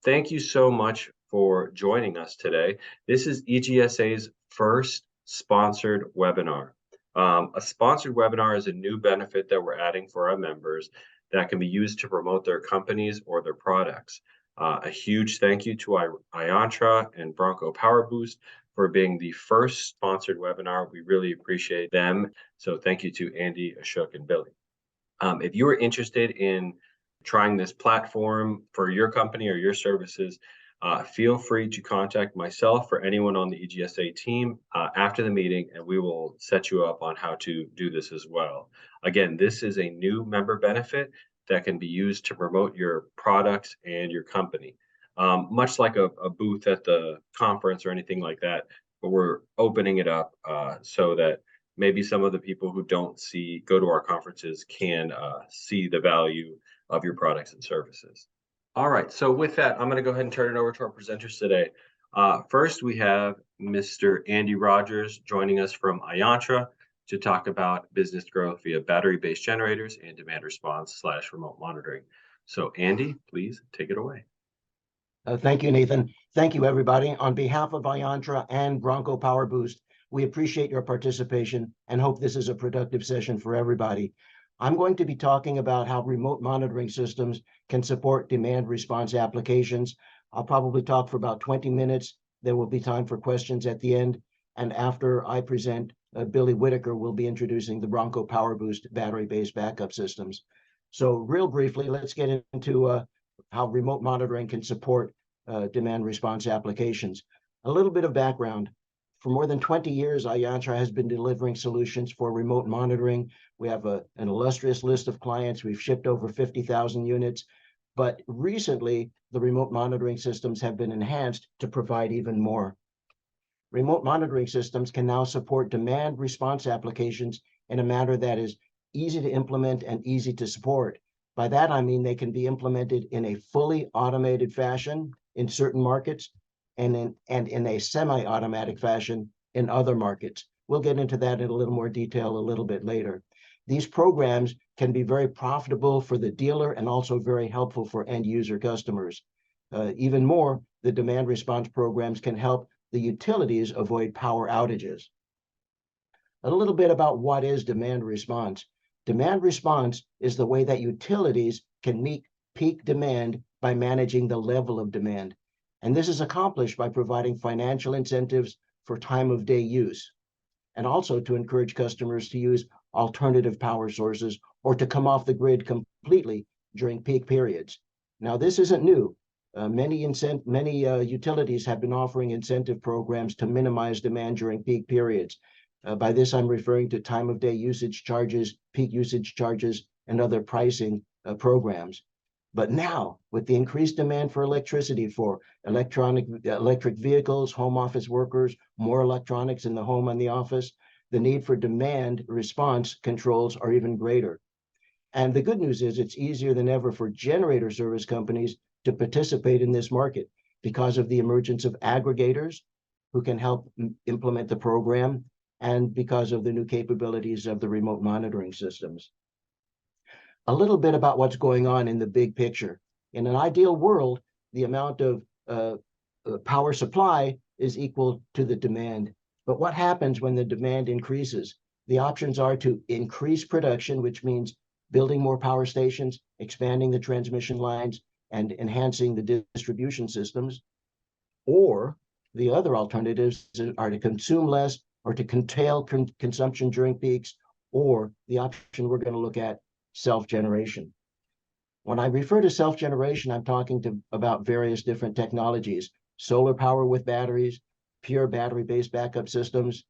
Thank you so much for joining us today. This is EGSA's first sponsored webinar. A sponsored webinar is a new benefit that we're adding for our members that can be used to promote their companies or their products. A huge thank you to Ayantra and Bronco Power Boost for being the first sponsored webinar. We really appreciate them. So thank you to Andy, Ashok, and Billy. If you are interested in trying this platform for your company or your services, feel free to contact myself or anyone on the EGSA team after the meeting, and we will set you up on how to do this as well. Again, this is a new member benefit that can be used to promote your products and your company, much like a booth at the conference or anything like that, but we're opening it up so that maybe some of the people who don't go to our conferences can see the value of your products and services. All right, so with that, I'm going to go ahead and turn it over to our presenters today. First, we have Mr. Andy Rogers joining us from Ayantra to talk about business growth via battery-based generators and demand response / remote monitoring. So Andy, please take it away. Thank you, Nathan. Thank you, everybody. On behalf of Ayantra and Bronco Power Boost, we appreciate your participation and hope this is a productive session for everybody. I'm going to be talking about how remote monitoring systems can support demand response applications. I'll probably talk for about 20 minutes. There will be time for questions at the end. And after I present, Billy Whitaker will be introducing the Bronco Power Boost battery-based backup systems. So real briefly, let's get into how remote monitoring can support demand response applications. A little bit of background. For more than 20 years, Ayantra has been delivering solutions for remote monitoring. We have an illustrious list of clients. We've shipped over 50,000 units. But recently, the remote monitoring systems have been enhanced to provide even more. Remote monitoring systems can now support demand response applications in a manner that is easy to implement and easy to support. By that, I mean they can be implemented in a fully automated fashion in certain markets and in a semi-automatic fashion in other markets. We'll get into that in a little more detail a little bit later. These programs can be very profitable for the dealer and also very helpful for end user customers. Even more, the demand response programs can help the utilities avoid power outages. A little bit about what is demand response. Demand response is the way that utilities can meet peak demand by managing the level of demand. And this is accomplished by providing financial incentives for time of day use, and also to encourage customers to use alternative power sources or to come off the grid completely during peak periods. Now, this isn't new. Many utilities have been offering incentive programs to minimize demand during peak periods. By this, I'm referring to time of day usage charges, peak usage charges, and other pricing programs. But now, with the increased demand for electricity for electric vehicles, home office workers, more electronics in the home and the office, the need for demand response controls are even greater. And the good news is it's easier than ever for generator service companies to participate in this market because of the emergence of aggregators who can help implement the program and because of the new capabilities of the remote monitoring systems. A little bit about what's going on in the big picture. In an ideal world, the amount of power supply is equal to the demand. But what happens when the demand increases? The options are to increase production, which means building more power stations, expanding the transmission lines, and enhancing the distribution systems. Or the other alternatives are to consume less or to curtail consumption during peaks, or the option we're going to look at, self-generation. When I refer to self-generation, I'm talking about various different technologies: solar power with batteries, pure battery-based backup systems,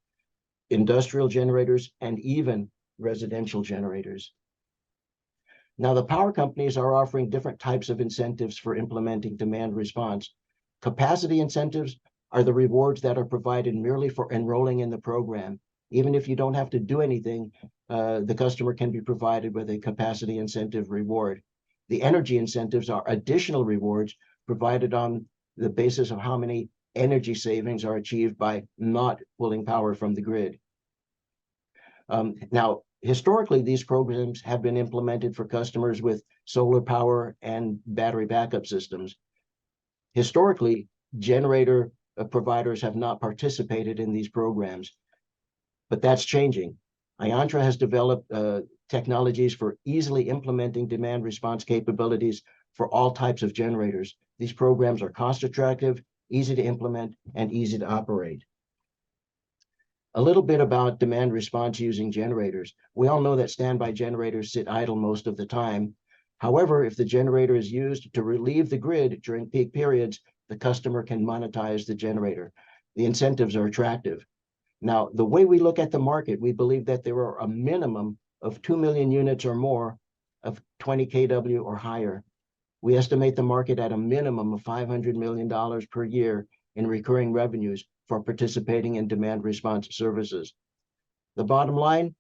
industrial generators, and even residential generators. Now, the power companies are offering different types of incentives for implementing demand response. Capacity incentives are the rewards that are provided merely for enrolling in the program. Even if you don't have to do anything, the customer can be provided with a capacity incentive reward. The energy incentives are additional rewards provided on the basis of how many energy savings are achieved by not pulling power from the grid. Now, historically, these programs have been implemented for customers with solar power and battery backup systems. Historically, generator providers have not participated in these programs, but that's changing. Ayantra has developed technologies for easily implementing demand response capabilities for all types of generators. These programs are cost attractive, easy to implement, and easy to operate. A little bit about demand response using generators. We all know that standby generators sit idle most of the time. However, if the generator is used to relieve the grid during peak periods, the customer can monetize the generator. The incentives are attractive. Now, the way we look at the market, we believe that there are a minimum of 2 million units or more of 20 kW or higher. We estimate the market at a minimum of $500 million per year in recurring revenues for participating in demand response services. The bottom line,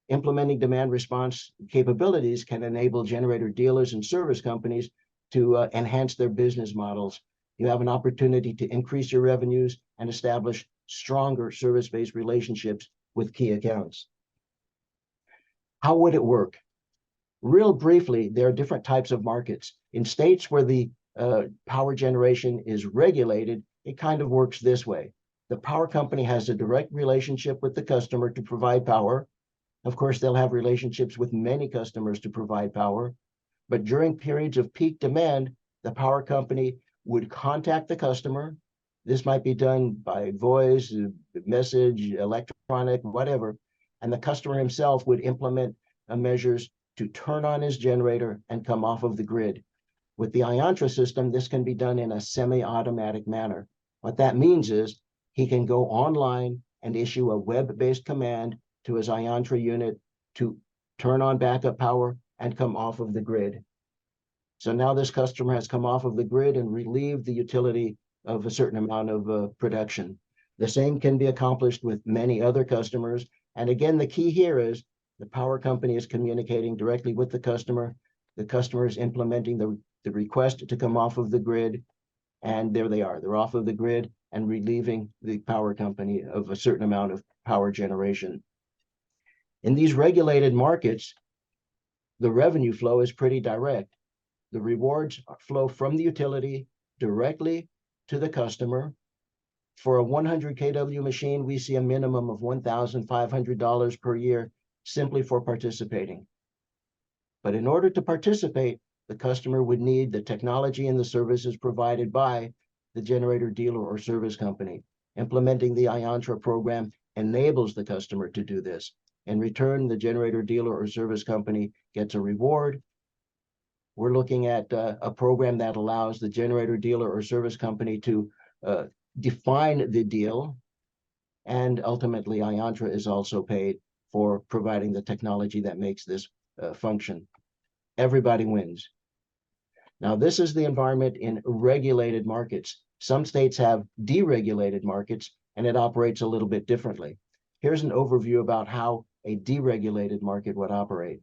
implementing demand response capabilities can enable generator dealers and service companies to enhance their business models. You have an opportunity to increase your revenues and establish stronger service-based relationships with key accounts. How would it work? Real briefly, there are different types of markets. In states where the power generation is regulated, it kind of works this way. The power company has a direct relationship with the customer to provide power. Of course, they'll have relationships with many customers to provide power. But during periods of peak demand, the power company would contact the customer. This might be done by voice, message, electronic, whatever. And the customer himself would implement measures to turn on his generator and come off of the grid. With the Ayantra system, this can be done in a semi-automatic manner. What that means is he can go online and issue a web-based command to his Ayantra unit to turn on backup power and come off of the grid. So now this customer has come off of the grid and relieved the utility of a certain amount of production. The same can be accomplished with many other customers. And again, the key here is the power company is communicating directly with the customer. The customer is implementing the request to come off of the grid. And there they are. They're off of the grid and relieving the power company of a certain amount of power generation. In these regulated markets, the revenue flow is pretty direct. The rewards flow from the utility directly to the customer. For a 100 kW machine, we see a minimum of $1,500 per year simply for participating. But in order to participate, the customer would need the technology and the services provided by the generator dealer or service company. Implementing the Ayantra program enables the customer to do this. In return, the generator dealer or service company gets a reward. We're looking at a program that allows the generator dealer or service company to define the deal. And ultimately, Ayantra is also paid for providing the technology that makes this function. Everybody wins. Now, this is the environment in regulated markets. Some states have deregulated markets, and it operates a little bit differently. Here's an overview about how a deregulated market would operate.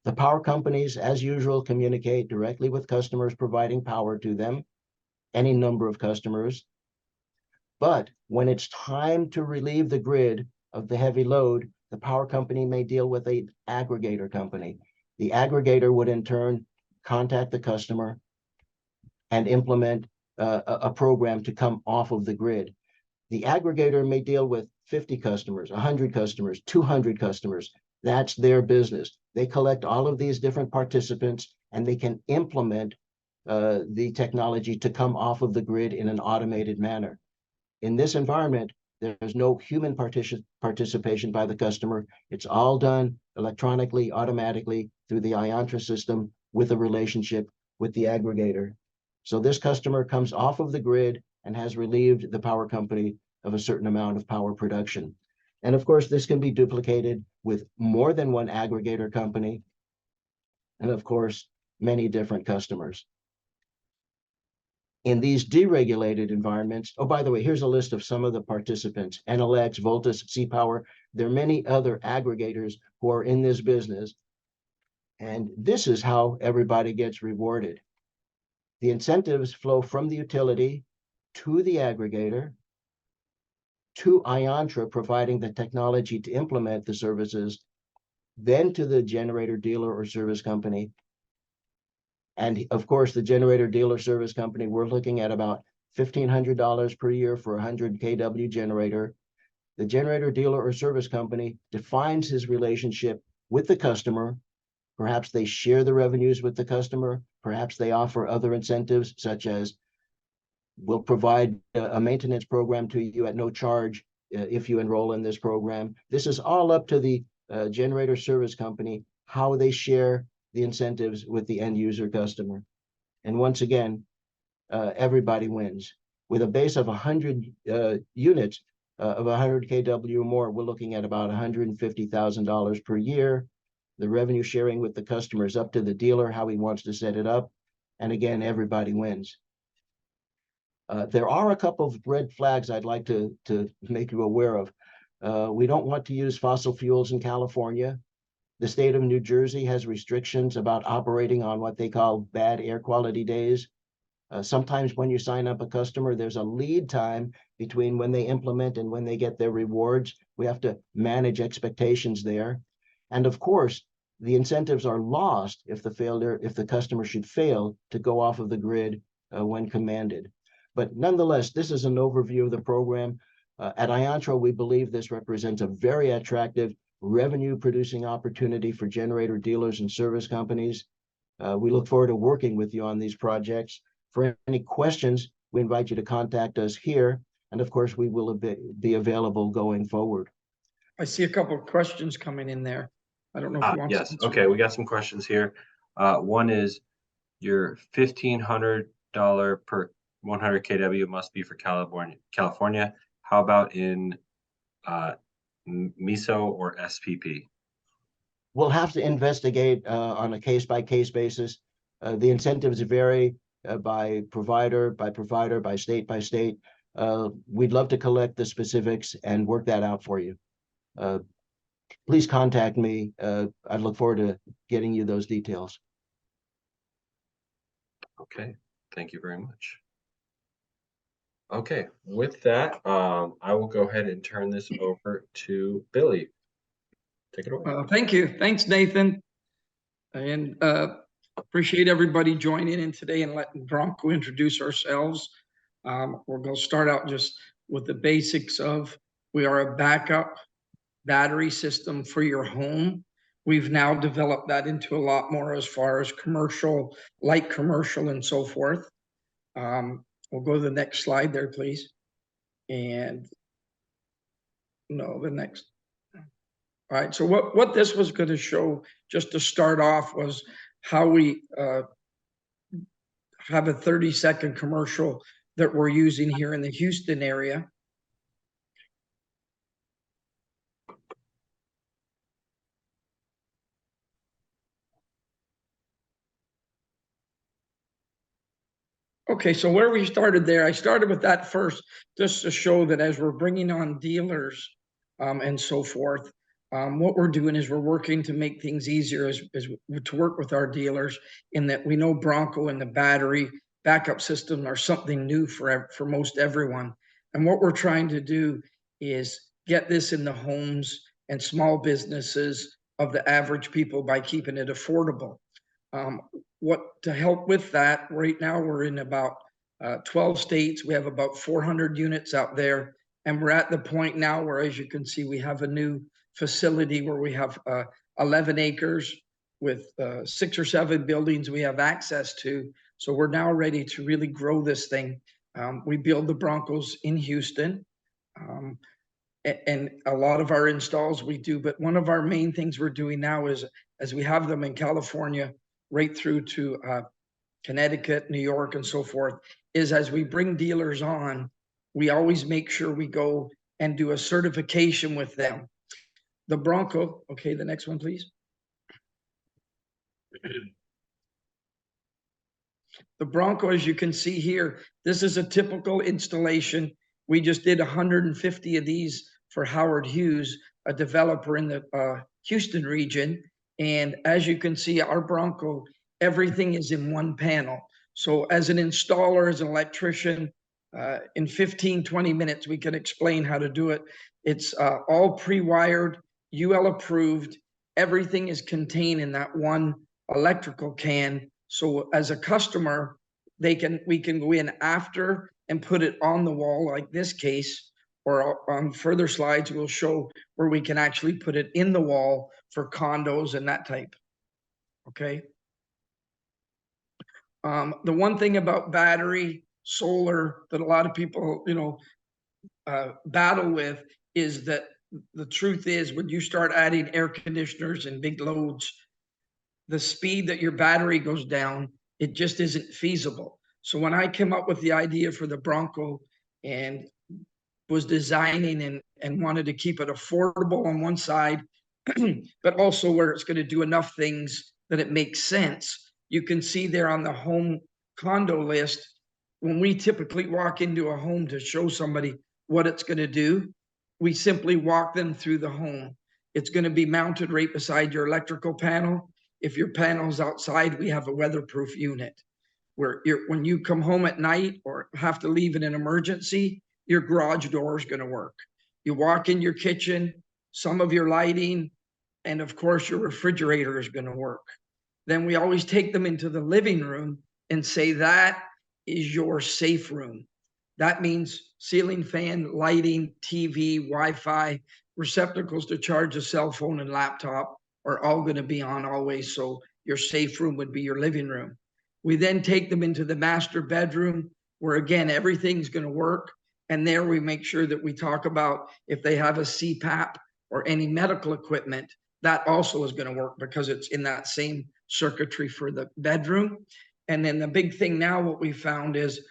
The power companies, as usual, communicate directly with customers providing power to them, any number of customers. But when it's time to relieve the grid of the heavy load, the power company may deal with an aggregator company. The aggregator would in turn contact the customer and implement a program to come off of the grid. The aggregator may deal with 50 customers, 100 customers, 200 customers. That's their business. They collect all of these different participants and they can implement the technology to come off of the grid in an automated manner. In this environment, there's no human participation by the customer. It's all done electronically, automatically through the Ayantra system with a relationship with the aggregator. So this customer comes off of the grid and has relieved the power company of a certain amount of power production. And of course, this can be duplicated with more than one aggregator company. And of course, many different customers. In these deregulated environments, oh, by the way, here's a list of some of the participants: NLX, Voltus, C-Power. There are many other aggregators who are in this business. And this is how everybody gets rewarded. The incentives flow from the utility to the aggregator, to Ayantra providing the technology to implement the services, then to the generator dealer or service company, And of course, the generator dealer service company, we're looking at about $1,500 per year for a 100 kW generator. The generator dealer or service company defines his relationship with the customer. Perhaps they share the revenues with the customer. Perhaps they offer other incentives, such as we'll provide a maintenance program to you at no charge if you enroll in this program. This is all up to the generator service company, how they share the incentives with the end user customer. And once again, everybody wins. With a base of 100 units of 100 kW or more, we're looking at about $150,000 per year. The revenue sharing with the customer is up to the dealer, how he wants to set it up. And again, everybody wins. There are a couple of red flags I'd like to make you aware of. We don't want to use fossil fuels in California. The state of New Jersey has restrictions about operating on what they call bad air quality days. Sometimes when you sign up a customer, there's a lead time between when they implement and when they get their rewards. We have to manage expectations there. And of course, the incentives are lost if the customer should fail to go off of the grid when commanded. But nonetheless, this is an overview of the program. At Ayantra, we believe this represents a very attractive revenue-producing opportunity for generator dealers and service companies. We look forward to working with you on these projects. For any questions, we invite you to contact us here. And of course, we will be available going forward. I see a couple of questions coming in there. I don't know if you want yes. to. Okay, we got some questions here. One is your $1,500 per 100 kW must be for California. How about in MISO or SPP? We'll have to investigate on a case-by-case basis. The incentives vary by provider, by state. We'd love to collect the specifics and work that out for you. Please contact me. I look forward to getting you those details. Okay, thank you very much. Okay, with that, I will go ahead and turn this over to Billy. Take it away. Thank you. Thanks, Nathan. And appreciate everybody joining in today and letting Bronco introduce ourselves. We're going to start out just with the basics of we are a backup battery system for your home. We've now developed that into a lot more as far as commercial, light commercial and so forth. We'll go to the next slide there, please. And no, the next. All right, so what this was going to show, just to start off, was how we have a 30-second commercial that we're using here in the Houston area. Okay, so where we started there, I started with that first, just to show that as we're bringing on dealers and so forth, what we're doing is we're working to make things easier as to work with our dealers, in that we know Bronco and the battery backup system are something new for most everyone. And what we're trying to do is get this in the homes and small businesses of the average people by keeping it affordable. To help with that, right now we're in about 12 states. We have about 400 units out there. And we're at the point now where, as you can see, we have a new facility where we have 11 acres with 6 or 7 buildings we have access to. So we're now ready to really grow this thing. We build the Broncos in Houston. And a lot of our installs we do. But one of our main things we're doing now is, as we have them in California, right through to Connecticut, New York, and so forth, is as we bring dealers on, we always make sure we go and do a certification with them. The Bronco, okay, the next one, please. The Bronco, as you can see here, this is a typical installation. We just did 150 of these for Howard Hughes, a developer in the Houston region. And as you can see, our Bronco, everything is in one panel. So as an installer, as an electrician, in 15, 20 minutes, we can explain how to do it. It's all pre-wired, UL approved. Everything is contained in that one electrical can. So as a customer, we can go in after and put it on the wall like this case, or on further slides, we'll show where we can actually put it in the wall for condos and that type. Okay. The one thing about battery solar that a lot of people, battle with is that the truth is when you start adding air conditioners and big loads, the speed that your battery goes down, it just isn't feasible. So when I came up with the idea for the Bronco and was designing and wanted to keep it affordable on one side, but also where it's going to do enough things that it makes sense. You can see there on the home condo list, when we typically walk into a home to show somebody what it's going to do, we simply walk them through the home. It's going to be mounted right beside your electrical panel. If your panel's outside, we have a weatherproof unit where when you come home at night or have to leave in an emergency, your garage door is going to work. You walk in your kitchen, some of your lighting, and of course your refrigerator is going to work. Then we always take them into the living room and say that is your safe room. That means ceiling fan, lighting, TV, Wi-Fi, receptacles to charge a cell phone and laptop are all going to be on always. So your safe room would be your living room. We then take them into the master bedroom where again, everything's going to work. And there we make sure that we talk about if they have a CPAP or any medical equipment, that also is going to work because it's in that same circuitry for the bedroom. And then the big thing now, what we found is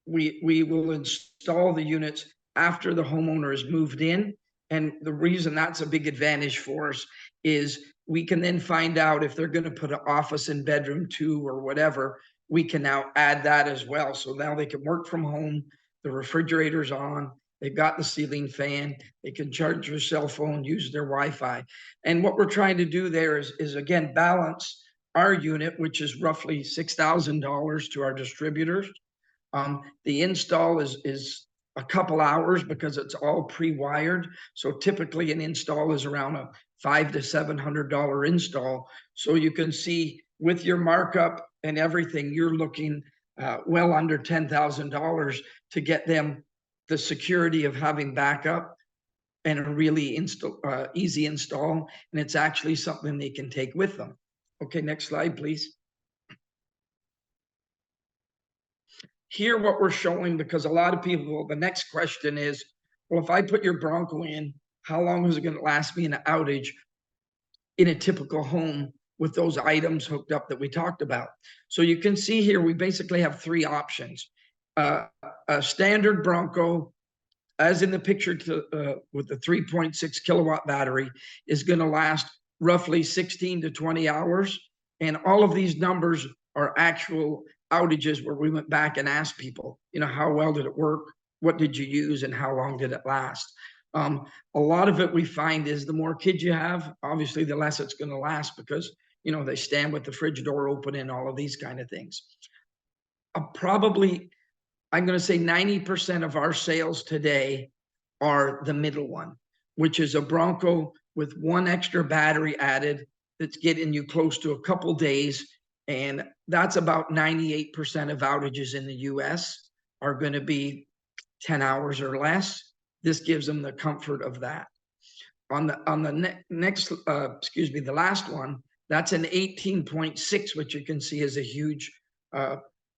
we will install the units after the homeowner has moved in. And the reason that's a big advantage for us is we can then find out if they're going to put an office in bedroom 2 or whatever, we can now add that as well. So now they can work from home, the refrigerator's on, they've got the ceiling fan, they can charge their cell phone, use their Wi-Fi. And what we're trying to do there is again, balance our unit, which is roughly $6,000 to our distributors. The install is a couple hours because it's all pre-wired. So typically an install is around a $500 to $700 install. So you can see with your markup and everything, you're looking well under $10,000 to get them the security of having backup and a really easy install. And it's actually something they can take with them. Okay, next slide, please. Here, what we're showing, because a lot of people, the next question is, well, if I put your Bronco in, how long is it going to last me in an outage in a typical home with those items hooked up that we talked about? So you can see here, we basically have 3 options. A standard Bronco, as in the picture with the 3.6 kilowatt battery, is going to last roughly 16 to 20 hours. And all of these numbers are actual outages where we went back and asked people, how well did it work? What did you use and how long did it last? A lot of it we find is the more kids you have, obviously the less it's going to last because, they stand with the fridge door open and all of these kind of things. Probably, I'm going to say 90% of our sales today are the middle one, which is a Bronco with 1 extra battery added that's getting you close to a couple days. And that's about 98% of outages in the US are going to be 10 hours or less. This gives them the comfort of that. On the next, the last one, that's an 18.6, which you can see is a huge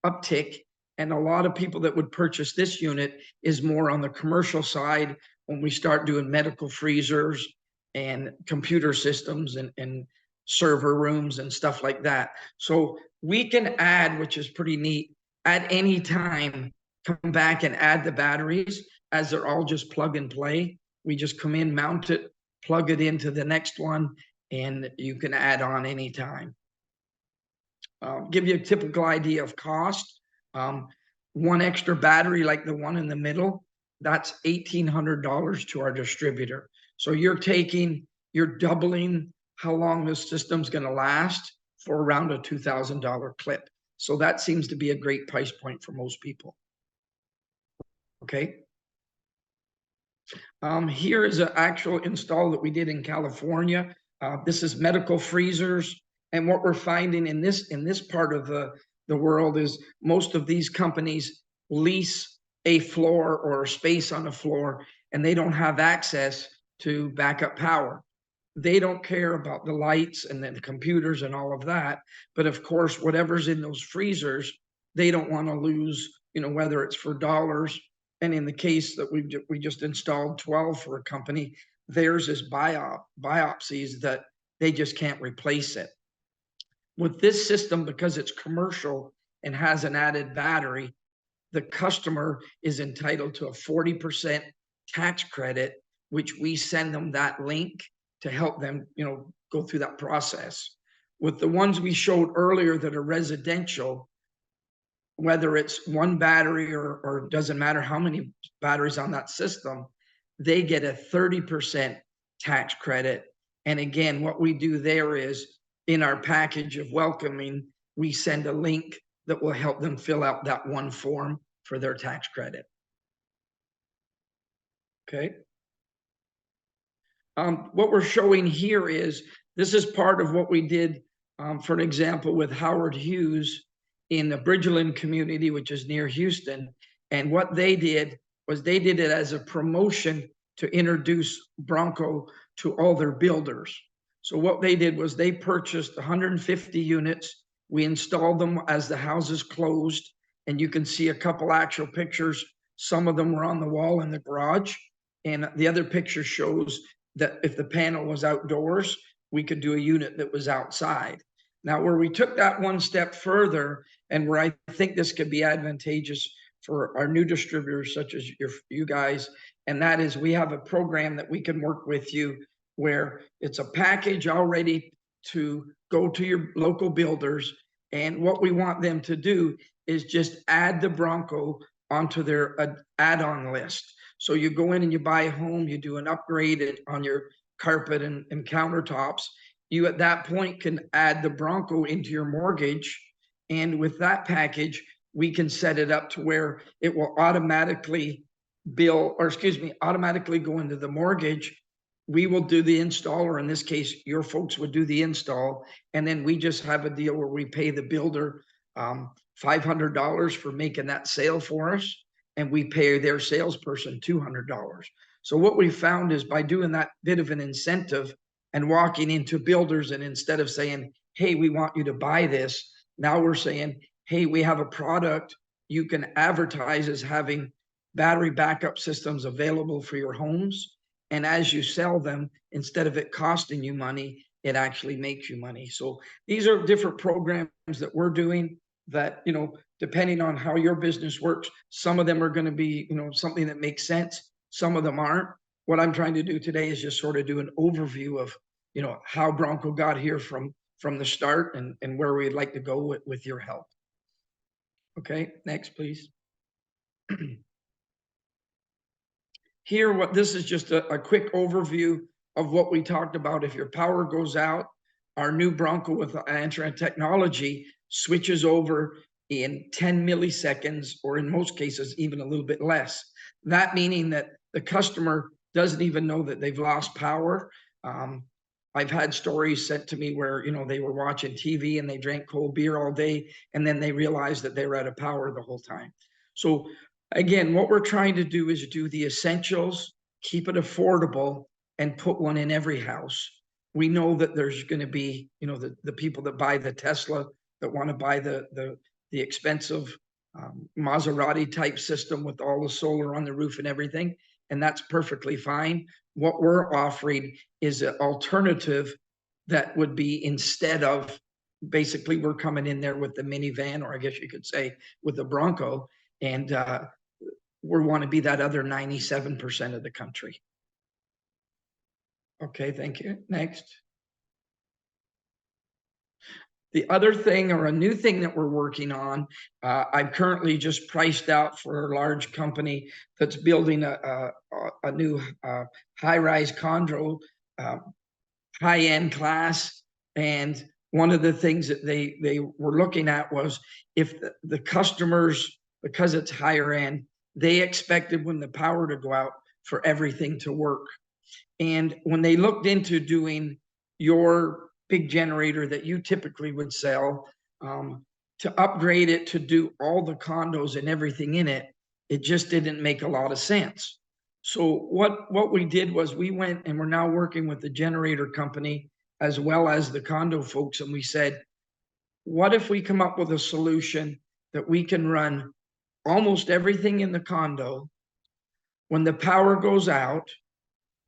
uptick. And a lot of people that would purchase this unit is more on the commercial side when we start doing medical freezers and computer systems and server rooms and stuff like that. So we can add, which is pretty neat, at any time, come back and add the batteries as they're all just plug and play. We just come in, mount it, plug it into the next one, and you can add on anytime. Give you a typical idea of cost. 1 extra battery like the one in the middle, that's $1,800 to our distributor. So you're doubling how long this system's going to last for around a $2,000 clip. So that seems to be a great price point for most people. Okay. Here is an actual install that we did in California. This is medical freezers And what we're finding in this part of the world is most of these companies lease a floor or a space on a floor, and they don't have access to backup power. They don't care about the lights and the computers and all of that. But of course, whatever's in those freezers, they don't want to lose, whether it's for dollars. And in the case that we just installed 12 for a company, theirs is biopsies that they just can't replace it. With this system, because it's commercial and has an added battery, the customer is entitled to a 40% tax credit, which we send them that link to help them, go through that process. With the ones we showed earlier that are residential, whether it's one battery or doesn't matter how many batteries on that system, they get a 30% tax credit. And again, what we do there is in our package of welcoming, we send a link that will help them fill out that one form for their tax credit. Okay. What we're showing here is, this is part of what we did, for an example, with Howard Hughes in the Bridgeland community, which is near Houston. And what they did was they did it as a promotion to introduce Bronco to all their builders. So what they did was they purchased 150 units. We installed them as the houses closed, and you can see a couple actual pictures. Some of them were on the wall in the garage, and the other picture shows that if the panel was outdoors, we could do a unit that was outside. Now, where we took that one step further, and where I think this could be advantageous for our new distributors, such as you guys, and that is we have a program that we can work with you where it's a package already to go to your local builders. And what we want them to do is just add the Bronco onto their add-on list. So you go in and you buy a home, you do an upgrade on your carpet and countertops. You at that point can add the Bronco into your mortgage. And with that package, we can set it up to where it will automatically automatically go into the mortgage. We will do the install, or in this case, your folks would do the install. And then we just have a deal where we pay the builder $500 for making that sale for us, and we pay their salesperson $200. So what we found is by doing that bit of an incentive and walking into builders, and instead of saying, hey, we want you to buy this, now we're saying, hey, we have a product you can advertise as having battery backup systems available for your homes. And as you sell them, instead of it costing you money, it actually makes you money. So these are different programs that we're doing that, depending on how your business works, some of them are going to be, something that makes sense. Some of them aren't. What I'm trying to do today is just sort of do an overview of, how Bronco got here from the start and where we'd like to go with your help. Okay, next, please. Here, this is just a quick overview of what we talked about. If your power goes out, our new Bronco with Ayantra technology switches over in 10 milliseconds, or in most cases, even a little bit less. That meaning that the customer doesn't even know that they've lost power. I've had stories sent to me where, they were watching TV and they drank cold beer all day, and then they realized that they were out of power the whole time. So again, what we're trying to do is do the essentials, keep it affordable, and put one in every house. We know that there's going to be, the people that buy the Tesla that want to buy the expensive Maserati type system with all the solar on the roof and everything, and that's perfectly fine. What we're offering is an alternative that would be, instead of, basically we're coming in there with the minivan, or I guess you could say with the Bronco, and we want to be that other 97% of the country. Okay, thank you. Next. The other thing, or a new thing that we're working on, I've currently just priced out for a large company that's building a new high-rise condo, high-end class. And one of the things that they were looking at was if the customers, because it's higher end, they expected when the power to go out for everything to work. And when they looked into doing your big generator that you typically would sell, to upgrade it to do all the condos and everything in it, it just didn't make a lot of sense. So what we did was we went, and we're now working with the generator company as well as the condo folks, and we said, what if we come up with a solution that we can run almost everything in the condo? When the power goes out,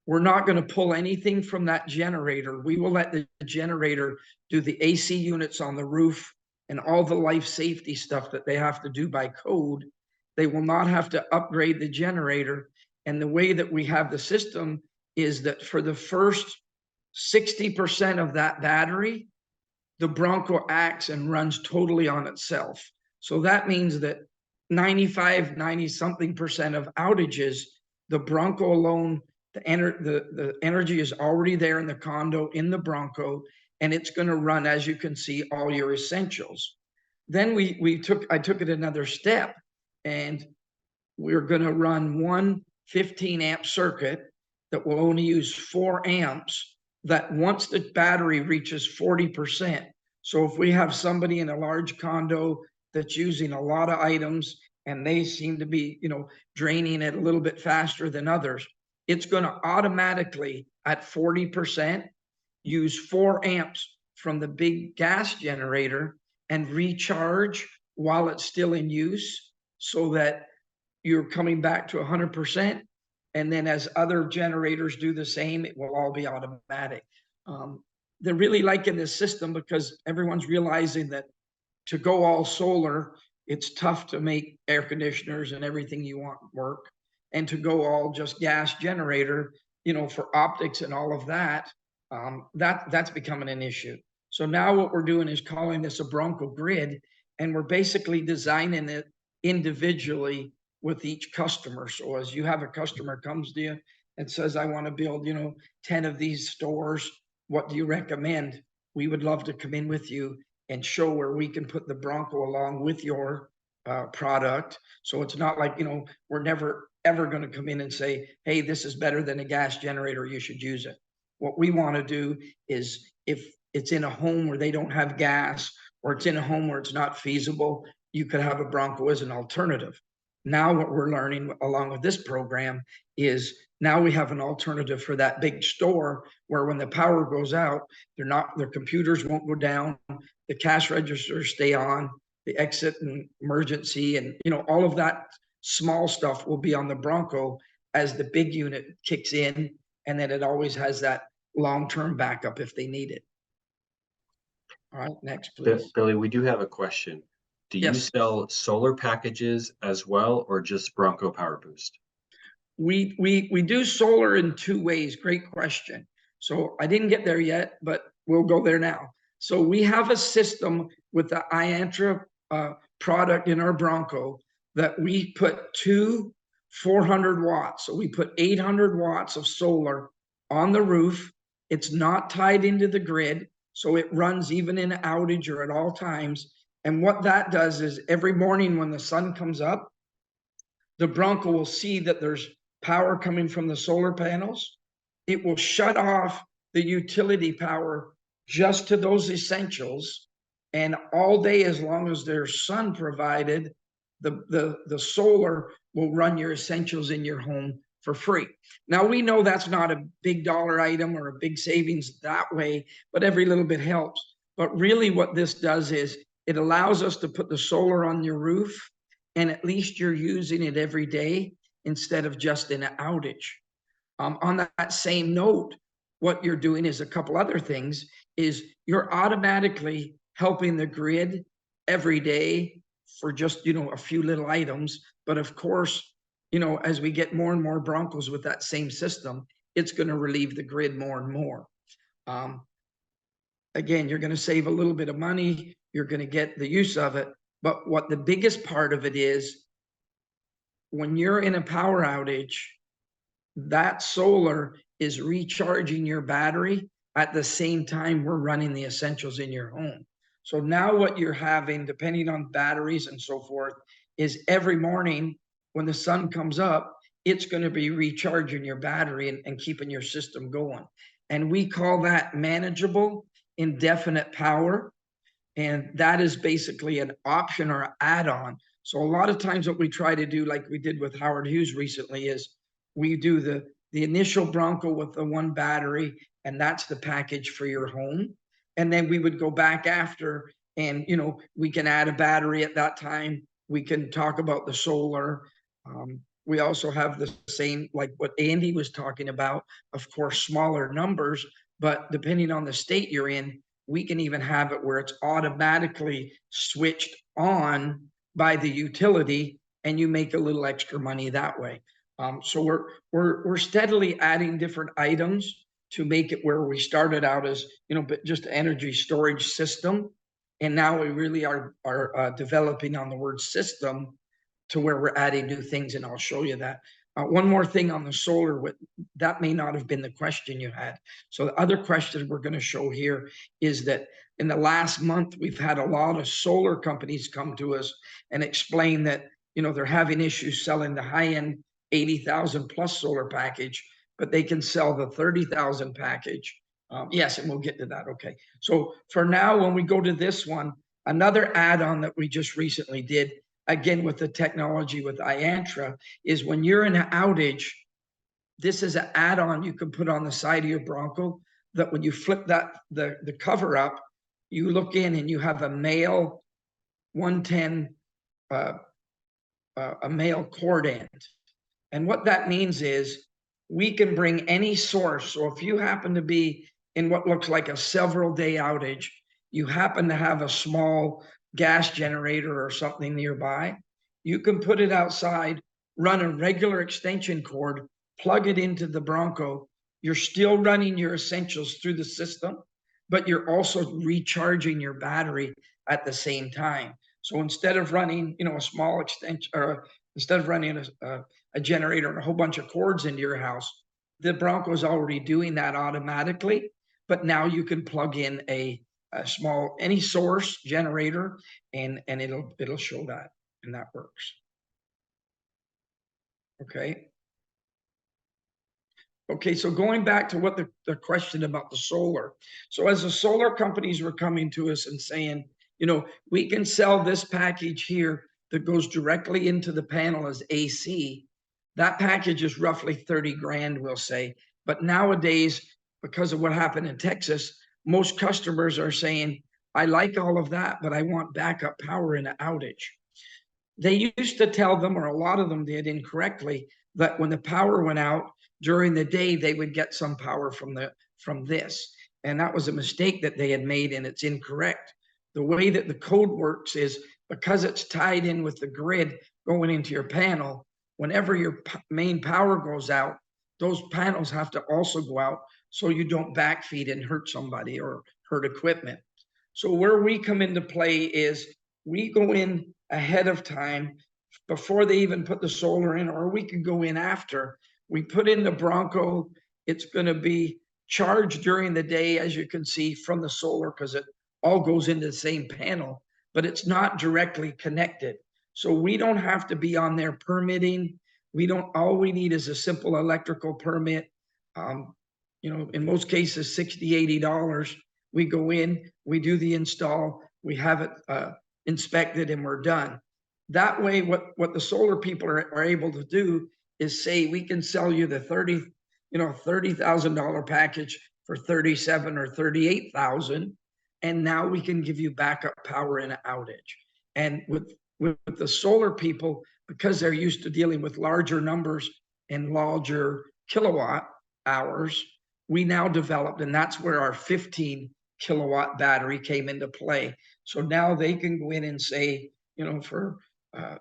we're not going to pull anything from that generator. We will let the generator do the AC units on the roof and all the life safety stuff that they have to do by code. They will not have to upgrade the generator. And the way that we have the system is that for the first 60% of that battery, the Bronco acts and runs totally on itself. So that means that 95, 90 something percent of outages, the Bronco alone, the energy is already there in the condo, in the Bronco, and it's going to run, as you can see, all your essentials. Then I took it another step, and we're going to run one 15 amp circuit that will only use 4 amps, that once the battery reaches 40%. So if we have somebody in a large condo that's using a lot of items and they seem to be, draining it a little bit faster than others, it's going to automatically at 40% use 4 amps from the big gas generator and recharge while it's still in use, so that you're coming back to 100%. And then as other generators do the same, it will all be automatic. They're really liking this system because everyone's realizing that to go all solar, it's tough to make air conditioners and everything you want work. And to go all just gas generator, for optics and all of that, that's becoming an issue. So now what we're doing is calling this a Bronco grid, and we're basically designing it individually with each customer. So as you have a customer comes to you and says, I want to build, 10 of these stores, what do you recommend? We would love to come in with you and show where we can put the Bronco along with your product. So it's not like, we're never ever going to come in and say, hey, this is better than a gas generator, you should use it. What we want to do is, if it's in a home where they don't have gas, or it's in a home where it's not feasible, you could have a Bronco as an alternative. Now what we're learning along with this program is now we have an alternative for that big store where when the power goes out, their computers won't go down, the cash registers stay on, the exit and emergency and all of that small stuff will be on the Bronco as the big unit kicks in, and then it always has that long-term backup if they need it. All right, next, please. Billy, we do have a question. Do you sell solar packages as well, or just Bronco Power Boost? We do solar in 2 ways. Great question. So I didn't get there yet, but we'll go there now. So we have a system with the Ayantra product in our Bronco that we put 2 400 watts. So we put 800 watts of solar on the roof. It's not tied into the grid, so it runs even in an outage or at all times. And what that does is every morning when the sun comes up, the Bronco will see that there's power coming from the solar panels. It will shut off the utility power just to those essentials. And all day, as long as there's sun provided, the solar will run your essentials in your home for free. Now, we know that's not a big dollar item or a big savings that way, but every little bit helps. But really what this does is it allows us to put the solar on your roof, and at least you're using it every day instead of just in an outage. On that same note, what you're doing is a couple other things. Is you're automatically helping the grid every day for just, a few little items. But of course, as we get more and more Broncos with that same system, it's going to relieve the grid more and more. Again, you're going to save a little bit of money. You're going to get the use of it. But what the biggest part of it is, when you're in a power outage, that solar is recharging your battery at the same time we're running the essentials in your home. So now what you're having, depending on batteries and so forth, is every morning when the sun comes up, it's going to be recharging your battery and keeping your system going. And we call that manageable indefinite power. And that is basically an option or add-on. So a lot of times what we try to do, like we did with Howard Hughes recently, is we do the initial Bronco with the one battery, and that's the package for your home. And then we would go back after, and we can add a battery at that time. We can talk about the solar. We also have the same, like what Andy was talking about, of course, smaller numbers, but depending on the state you're in, we can even have it where it's automatically switched on by the utility, and you make a little extra money that way. So we're steadily adding different items to make it where we started out as but just an energy storage system, and now we really are developing on the word system to where we're adding new things, and I'll show you that. One more thing on the solar, that may not have been the question you had. So the other question we're going to show here is that in the last month, we've had a lot of solar companies come to us and explain that, they're having issues selling the high-end 80,000 plus solar package, but they can sell the 30,000 package. Yes, and we'll get to that. Okay. So for now, when we go to this one, another add-on that we just recently did, again, with the technology with Ayantra, is when you're in an outage, this is an add-on you can put on the side of your Bronco, that when you flip the cover up, you look in and you have a male 110, a male cord end. And what that means is we can bring any source. So if you happen to be in what looks like a several day outage, you happen to have a small gas generator or something nearby, you can put it outside, run a regular extension cord, plug it into the Bronco. You're still running your essentials through the system, but you're also recharging your battery at the same time. So instead of running, a small extension, or instead of running a generator and a whole bunch of cords into your house, the Bronco is already doing that automatically. But now you can plug in a small, any source generator, and it'll show that, and that works. Okay, so going back to what the question about the solar. So as the solar companies were coming to us and saying, we can sell this package here that goes directly into the panel as AC. That package is roughly 30 grand, we'll say. But nowadays, because of what happened in Texas, most customers are saying, I like all of that, but I want backup power in an outage. They used to tell them, or a lot of them did incorrectly, that when the power went out during the day, they would get some power from this. And that was a mistake that they had made, and it's incorrect. The way that the code works is because it's tied in with the grid going into your panel, whenever your main power goes out, those panels have to also go out so you don't backfeed and hurt somebody or hurt equipment. So where we come into play is we go in ahead of time before they even put the solar in, or we can go in after. We put in the Bronco. It's going to be charged during the day, as you can see, from the solar, because it all goes into the same panel, but it's not directly connected. So we don't have to be on there permitting. All we need is a simple electrical permit. In most cases, $60, $80. We go in, we do the install, we have it inspected, and we're done. That way, what the solar people are able to do is say, we can sell you the $30,000 package for 37 or 38,000, and now we can give you backup power in an outage. And with the solar people, because they're used to dealing with larger numbers and larger kilowatt hours, we now developed, and that's where our 15 kilowatt battery came into play. So now they can go in and say, for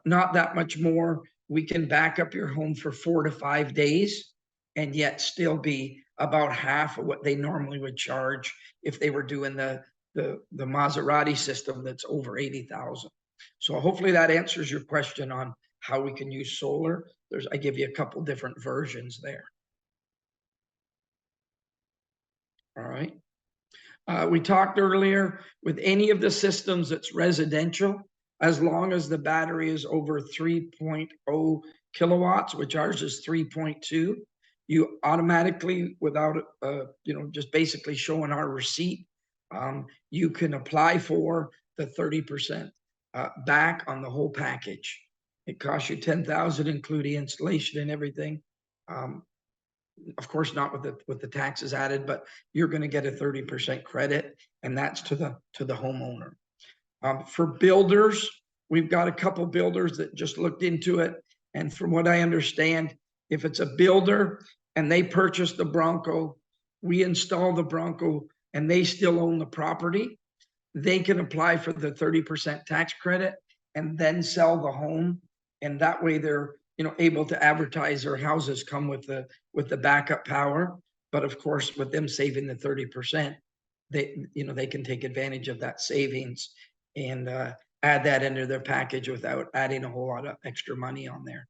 not that much more, we can back up your home for 4 to 5 days, and yet still be about half of what they normally would charge if they were doing the Maserati system that's over 80,000. So hopefully that answers your question on how we can use solar. I give you a couple different versions there. All right. We talked earlier with any of the systems that's residential, as long as the battery is over 3.0 kilowatts, which ours is 3.2, you automatically, without just basically showing our receipt, you can apply for the 30% back on the whole package. It costs you $10,000, including installation and everything. Of course, not with the taxes added, but you're going to get a 30% credit, and that's to the homeowner. For builders, we've got a couple builders that just looked into it, and from what I understand, if it's a builder and they purchase the Bronco, we install the Bronco, and they still own the property, they can apply for the 30% tax credit and then sell the home, and that way they're able to advertise their houses come with the backup power. But of course, with them saving the 30%, they can take advantage of that savings and add that into their package without adding a whole lot of extra money on there.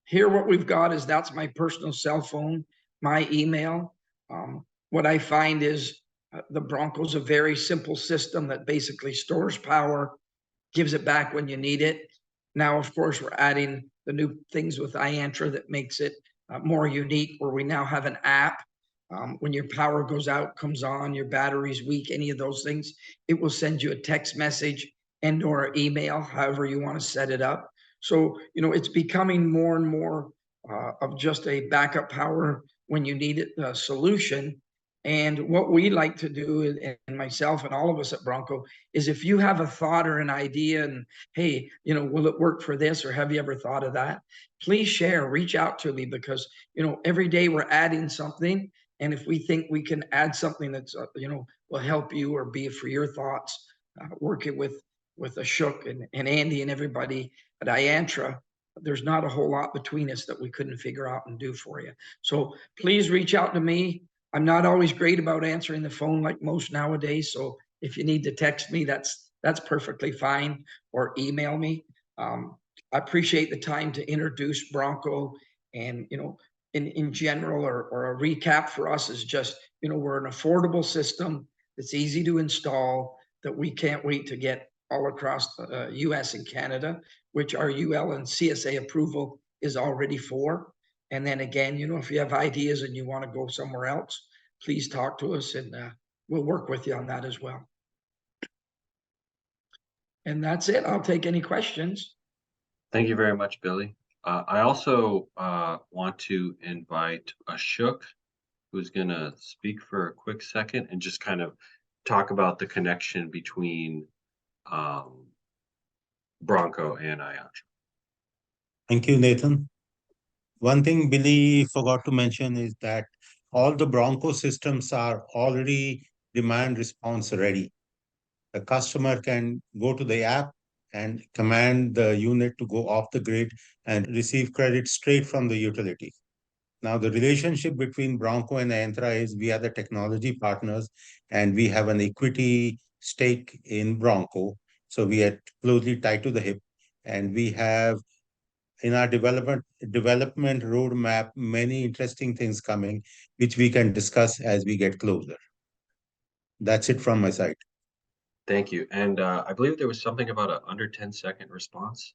Here, what we've got is that's my personal cell phone, my email. What I find is the Bronco's a very simple system that basically stores power, gives it back when you need it. Now, of course, we're adding the new things with Ayantra that makes it more unique, where we now have an app. When your power goes out, comes on, your battery's weak, any of those things, it will send you a text message and or email, however you want to set it up. So, it's becoming more and more of just a backup power when you need it solution. And what we like to do, and myself and all of us at Bronco, is if you have a thought or an idea and, hey, will it work for this, or have you ever thought of that? Please share, reach out to me, because, every day we're adding something. And if we think we can add something that's, will help you or be for your thoughts, working with Ashok and Andy and everybody at Ayantra, there's not a whole lot between us that we couldn't figure out and do for you. So please reach out to me. I'm not always great about answering the phone like most nowadays. So if you need to text me, that's perfectly fine, or email me. I appreciate the time to introduce Bronco, and, in general, or a recap for us is just, we're an affordable system that's easy to install, that we can't wait to get all across the US and Canada, which our UL and CSA approval is already for. And then again, if you have ideas and you want to go somewhere else, please talk to us, and we'll work with you on that as well. And that's it. I'll take any questions. Thank you very much, Billy. I also want to invite Ashok, who's going to speak for a quick second and just kind of talk about the connection between Bronco and Ayantra. Thank you, Nathan. One thing Billy forgot to mention is that all the Bronco systems are already demand response ready. The customer can go to the app and command the unit to go off the grid and receive credit straight from the utility. Now, the relationship between Bronco and Ayantra is we are the technology partners, and we have an equity stake in Bronco. So we are closely tied to the hip, and we have in our development roadmap many interesting things coming, which we can discuss as we get closer. That's it from my side. Thank you. And I believe there was something about an under 10-second response.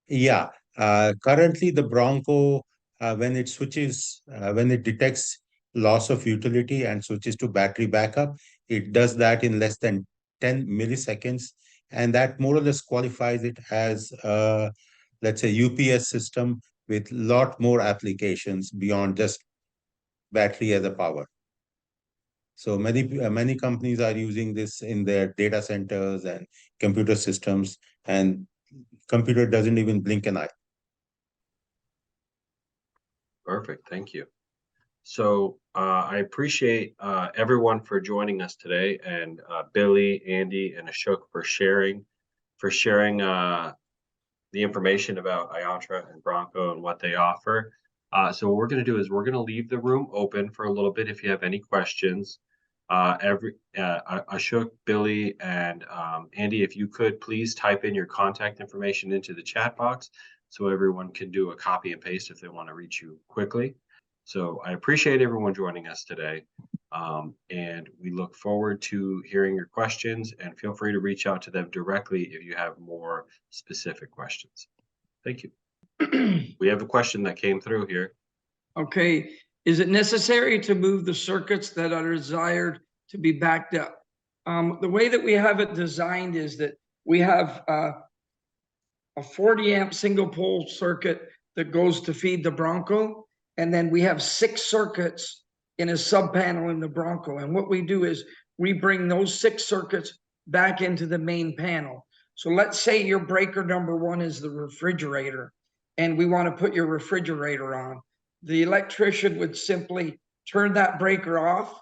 Yeah. Currently, the Bronco, when it detects loss of utility and switches to battery backup, it does that in less than 10 milliseconds. And that more or less qualifies it as, let's say, UPS system with a lot more applications beyond just battery as a power. So many companies are using this in their data centers and computer systems, and computer doesn't even blink an eye. Perfect. Thank you. So I appreciate everyone for joining us today, and Billy, Andy, and Ashok for sharing the information about Ayantra and Bronco and what they offer. So what we're going to do is we're going to leave the room open for a little bit if you have any questions. Ashok, Billy, and Andy, if you could please type in your contact information into the chat box so everyone can do a copy and paste if they want to reach you quickly. So I appreciate everyone joining us today, and we look forward to hearing your questions, and feel free to reach out to them directly if you have more specific questions. Thank you. We have a question that came through here. Okay. Is it necessary to move the circuits that are desired to be backed up? The way that we have it designed is that we have a 40 amp single pole circuit that goes to feed the Bronco. And then we have 6 circuits in a sub panel in the Bronco. And what we do is we bring those 6 circuits back into the main panel. So let's say your breaker number 1 is the refrigerator, and we want to put your refrigerator on. The electrician would simply turn that breaker off,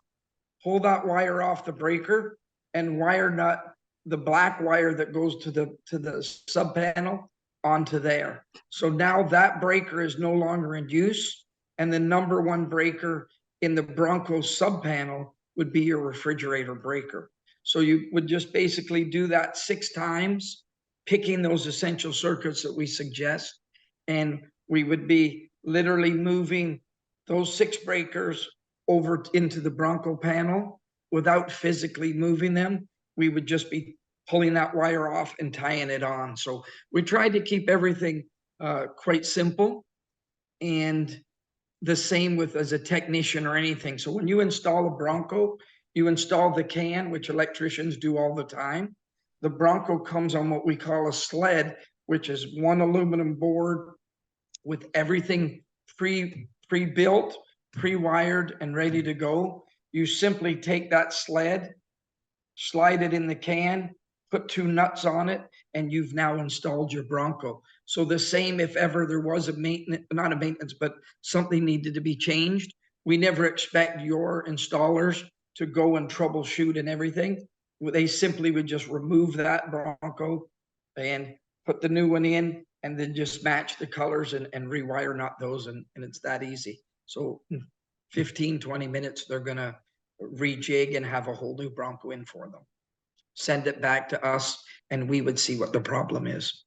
pull that wire off the breaker, and wire nut the black wire that goes to the sub panel onto there. So now that breaker is no longer in use, and the number 1 breaker in the Bronco sub panel would be your refrigerator breaker. So you would just basically do that 6 times, picking those essential circuits that we suggest, and we would be literally moving those 6 breakers over into the Bronco panel without physically moving them. We would just be pulling that wire off and tying it on. So we tried to keep everything quite simple, and the same with as a technician or anything. So when you install a Bronco, you install the can, which electricians do all the time. The Bronco comes on what we call a sled, which is 1 aluminum board with everything pre-built, pre-wired, and ready to go. You simply take that sled, slide it in the can, put 2 nuts on it, and you've now installed your Bronco. So the same if ever there was a maintenance, not a maintenance, but something needed to be changed. We never expect your installers to go and troubleshoot and everything. They simply would just remove that Bronco and put the new one in, and then just match the colors and rewire nut those, and it's that easy. So 15, 20 minutes, they're gonna rejig and have a whole new Bronco in for them. Send it back to us, and we would see what the problem is.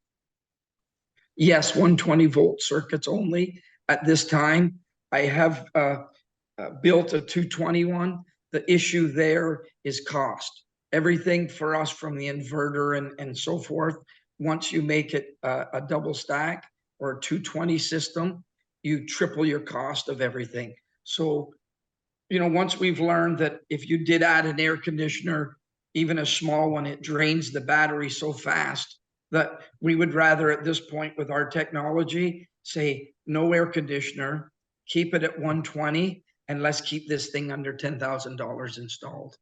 Yes, 120 volt circuits only at this time. I have built a 221. The issue there is cost. Everything for us, from the inverter and so forth, once you make it a double stack or a 220 system, you triple your cost of everything. So, you know, once we've learned that if you did add an air conditioner, even a small one, it drains the battery so fast that we would rather at this point with our technology say no air conditioner, keep it at 120, and let's keep this thing under $10,000 installed.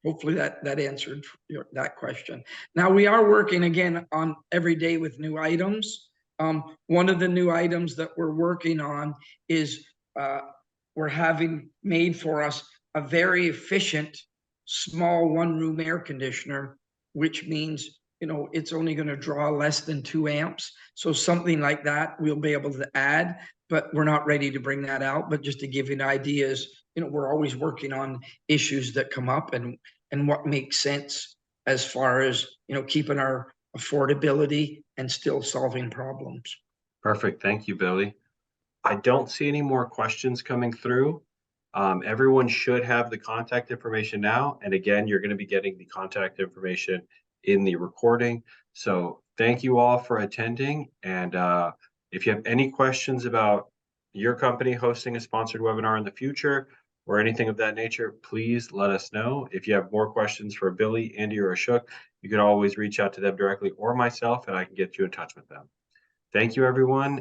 Hopefully that answered that question. Now we are working again on every day with new items. One of the new items that we're working on is we're having made for us a very efficient small 1-room air conditioner, which means, you know, it's only going to draw less than 2 amps. So something like that we'll be able to add, but we're not ready to bring that out. But just to give you an idea is, you know, we're always working on issues that come up and what makes sense as far as, you know, keeping our affordability and still solving problems. Perfect. Thank you, Billy. I don't see any more questions coming through. Everyone should have the contact information now. And again, you're going to be getting the contact information in the recording. So thank you all for attending. And if you have any questions about your company hosting a sponsored webinar in the future or anything of that nature, please let us know. If you have more questions for Billy, Andy, or Ashok, you can always reach out to them directly or myself, and I can get you in touch with them. Thank you, everyone,